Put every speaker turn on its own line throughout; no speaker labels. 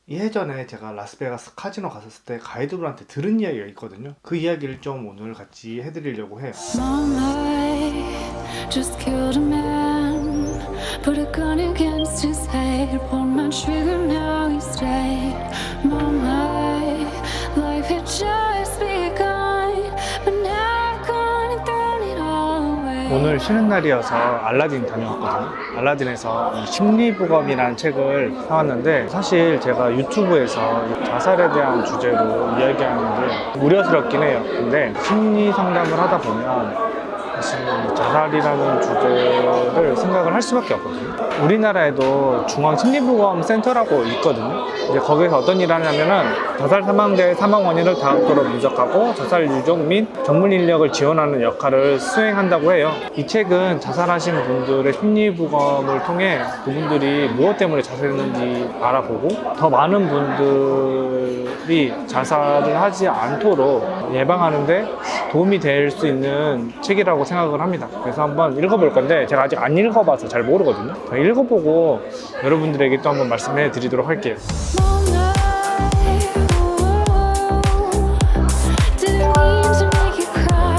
예전에 제가 라스베가스 카지노 갔었을 때 가이드분한테 들은 이야기가 있거든요. 그 이야기를 좀 오늘 같이 해드리려고 해요.
Mom, I just killed a man. Put a gun against his head. Pulled my trigger, now he's dead. Mom, my life had just begun, but now I've gone and thrown it all away.
오늘 쉬는 날이어서 알라딘 다녀왔거든요. 알라딘에서 이 심리부검이라는 책을 사왔는데, 사실 제가 유튜브에서 이 자살에 대한 주제로 이야기하는 게 우려스럽긴 해요. 근데 심리 상담을 하다 보면 사실 이 자살이라는 주제를 생각을 할 수밖에 없거든요. 우리나라에도 중앙심리부검센터라고 있거든요. 이제 거기서 어떤 일을 하냐면은 자살 사망자의 사망 원인을 다각도로 분석하고 자살 유족 및 전문 인력을 지원하는 역할을 수행한다고 해요. 이 책은 자살하신 분들의 심리부검을 통해 그분들이 무엇 때문에 자살했는지 알아보고 더 많은 분들이 자살을 하지 않도록 예방하는데 도움이 될 수 있는 책이라고 생각을 합니다. 그래서 한번 읽어볼 건데, 제가 아직 안 읽어봐서 잘 모르거든요. 읽어보고 여러분들에게 또 한번 말씀해 드리도록 할게요.
Mom, I didn't mean to make you cry.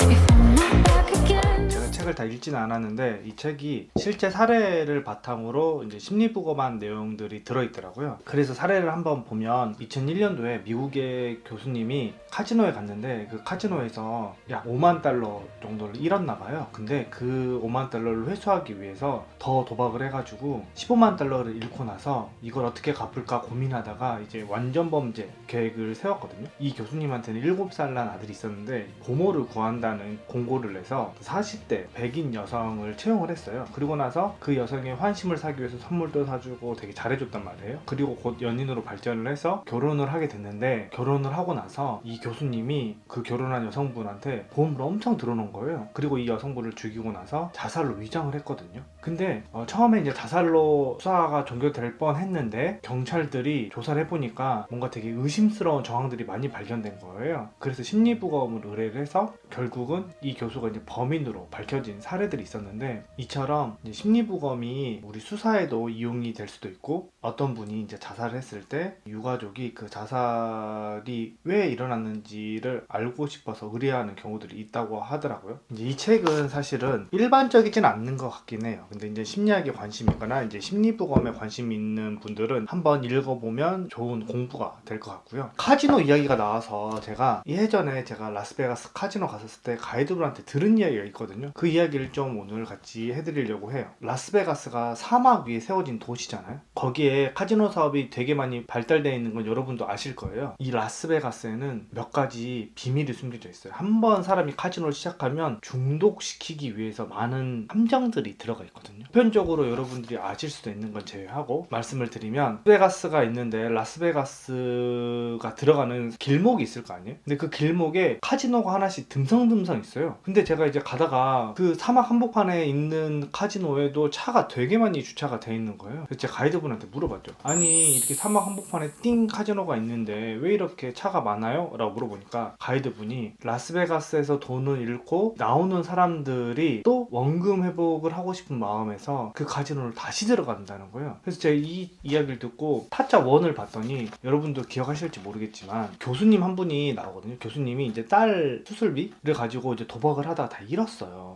If I'm not back again.
제가 책을 다 읽지는 않았는데 이 책이 실제 사례를 바탕으로 이제 심리부검한 내용들이 들어있더라고요. 그래서 사례를 한번 보면 2001년도에 미국의 교수님이 카지노에 갔는데 그 카지노에서 약 5만 달러 정도를 잃었나 봐요. 근데 그 5만 달러를 회수하기 위해서 더 도박을 해가지고 15만 달러를 잃고 나서 이걸 어떻게 갚을까 고민하다가 이제 완전 범죄 계획을 세웠거든요. 이 교수님한테는 7살 난 아들이 있었는데 보모를 구한다는 공고를 내서 40대 백인 여성을 채용을 했어요. 그리고 나서 그 여성의 환심을 사기 위해서 선물도 사주고 되게 잘해줬단 말이에요. 그리고 곧 연인으로 발전을 해서 결혼을 하게 됐는데, 결혼을 하고 나서 이 교수님이 그 결혼한 여성분한테 보험을 엄청 들어놓은 거예요. 그리고 이 여성분을 죽이고 나서 자살로 위장을 했거든요. 근데 처음에 이제 자살로 수사가 종결될 뻔했는데 경찰들이 조사를 해보니까 뭔가 되게 의심스러운 정황들이 많이 발견된 거예요. 그래서 심리부검을 의뢰를 해서 결국은 이 교수가 이제 범인으로 밝혀진 사례들이 있었는데, 이처럼 이제 심리부검이 우리 수사에도 이용이 될 수도 있고, 어떤 분이 이제 자살을 했을 때 유가족이 그 자살이 왜 일어났는지를 알고 싶어서 의뢰하는 경우들이 있다고 하더라고요. 이제 이 책은 사실은 일반적이진 않는 것 같긴 해요. 근데 이제 심리학에 관심이 있거나 이제 심리부검에 관심이 있는 분들은 한번 읽어보면 좋은 공부가 될 것 같고요. 카지노 이야기가 나와서 제가 예전에 라스베가스 카지노 갔었을 때 가이드분한테 들은 이야기가 있거든요. 그 이야기를 좀 오늘 같이 해드리려고 해요. 라스베가스가 사막 위에 세워진 도시잖아요. 거기에 카지노 사업이 되게 많이 발달되어 있는 건 여러분도 아실 거예요. 이 라스베가스에는 몇 가지 비밀이 숨겨져 있어요. 한번 사람이 카지노를 시작하면 중독시키기 위해서 많은 함정들이 들어가 있거든요. 보편적으로 여러분들이 아실 수도 있는 건 제외하고 말씀을 드리면, 라스베가스가 있는데 라스베가스가 들어가는 길목이 있을 거 아니에요? 근데 그 길목에 카지노가 하나씩 듬성듬성 있어요. 근데 제가 이제 가다가 그 사막 한복판에 있는 카지노에도 차가 되게 많이 주차가 돼 있는 거예요. 그래서 제가 가이드분한테 물어봤죠. 아니, 이렇게 사막 한복판에 띵 카지노가 있는데 왜 이렇게 차가 많아요? 라고 물어보니까 가이드분이 라스베가스에서 돈을 잃고 나오는 사람들이 또 원금 회복을 하고 싶은 마음에서 그 카지노를 다시 들어간다는 거예요. 그래서 제가 이 이야기를 듣고 타짜 1을 봤더니, 여러분도 기억하실지 모르겠지만 교수님 한 분이 나오거든요. 교수님이 이제 딸 수술비를 가지고 이제 도박을 하다가 다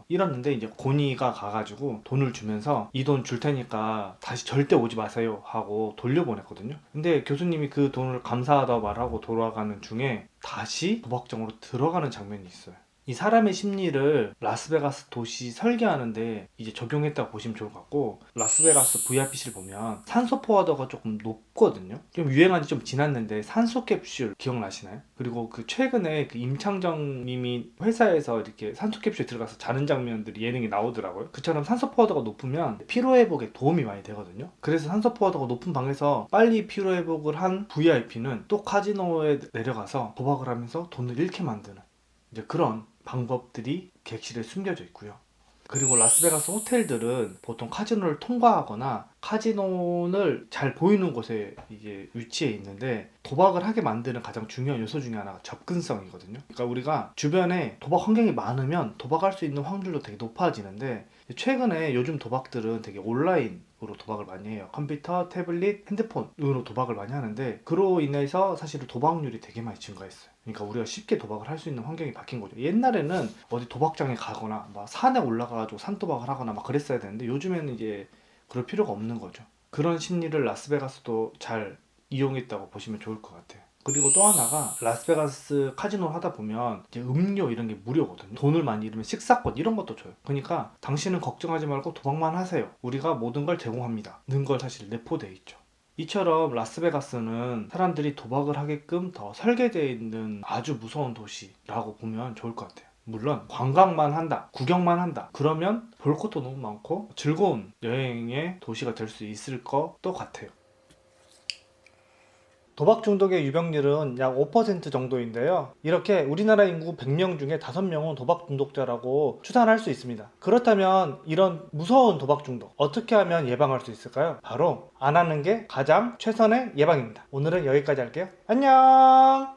잃었는데 이제 고니가 가가지고 돈을 주면서 이 돈 줄 테니까 다시 절대 오지 마세요 하고 돌려보냈거든요. 근데 교수님이 그 돈을 감사하다 말하고 돌아가는 중에 다시 도박장으로 들어가는 장면이 있어요. 이 사람의 심리를 라스베가스 도시 설계하는데 이제 적용했다고 보시면 좋을 것 같고, 라스베가스 VIP실 보면 산소 포화도가 조금 높거든요. 좀 유행한 지 좀 지났는데 산소 캡슐 기억나시나요? 그리고 그 최근에 그 임창정 님이 회사에서 이렇게 산소 캡슐에 들어가서 자는 장면들이 예능에 나오더라고요. 그처럼 산소 포화도가 높으면 피로회복에 도움이 많이 되거든요. 그래서 산소 포화도가 높은 방에서 빨리 피로회복을 한 VIP는 또 카지노에 내려가서 도박을 하면서 돈을 잃게 만드는 이제 그런 방법들이 객실에 숨겨져 있고요. 그리고 라스베가스 호텔들은 보통 카지노를 통과하거나 카지노를 잘 보이는 곳에 이제 위치해 있는데, 도박을 하게 만드는 가장 중요한 요소 중에 하나가 접근성이거든요. 그러니까 우리가 주변에 도박 환경이 많으면 도박할 수 있는 확률도 되게 높아지는데, 최근에 요즘 도박들은 되게 온라인으로 도박을 많이 해요. 컴퓨터, 태블릿, 핸드폰으로 도박을 많이 하는데 그로 인해서 사실은 도박률이 되게 많이 증가했어요. 그러니까 우리가 쉽게 도박을 할 수 있는 환경이 바뀐 거죠. 옛날에는 어디 도박장에 가거나 막 산에 올라가가지고 산도박을 하거나 막 그랬어야 되는데 요즘에는 이제 그럴 필요가 없는 거죠. 그런 심리를 라스베가스도 잘 이용했다고 보시면 좋을 것 같아요. 그리고 또 하나가 라스베가스 카지노를 하다 보면 이제 음료 이런 게 무료거든요. 돈을 많이 잃으면 식사권 이런 것도 줘요. 그러니까 당신은 걱정하지 말고 도박만 하세요. 우리가 모든 걸 제공합니다. 는 걸 사실 내포돼 있죠. 이처럼 라스베가스는 사람들이 도박을 하게끔 더 설계되어 있는 아주 무서운 도시라고 보면 좋을 것 같아요. 물론 관광만 한다, 구경만 한다, 그러면 볼 것도 너무 많고 즐거운 여행의 도시가 될 수 있을 것도 같아요. 도박 중독의 유병률은 약 5% 정도인데요. 이렇게 우리나라 인구 100명 중에 5명은 도박 중독자라고 추산할 수 있습니다. 그렇다면 이런 무서운 도박 중독 어떻게 하면 예방할 수 있을까요? 바로 안 하는 게 가장 최선의 예방입니다. 오늘은 여기까지 할게요. 안녕!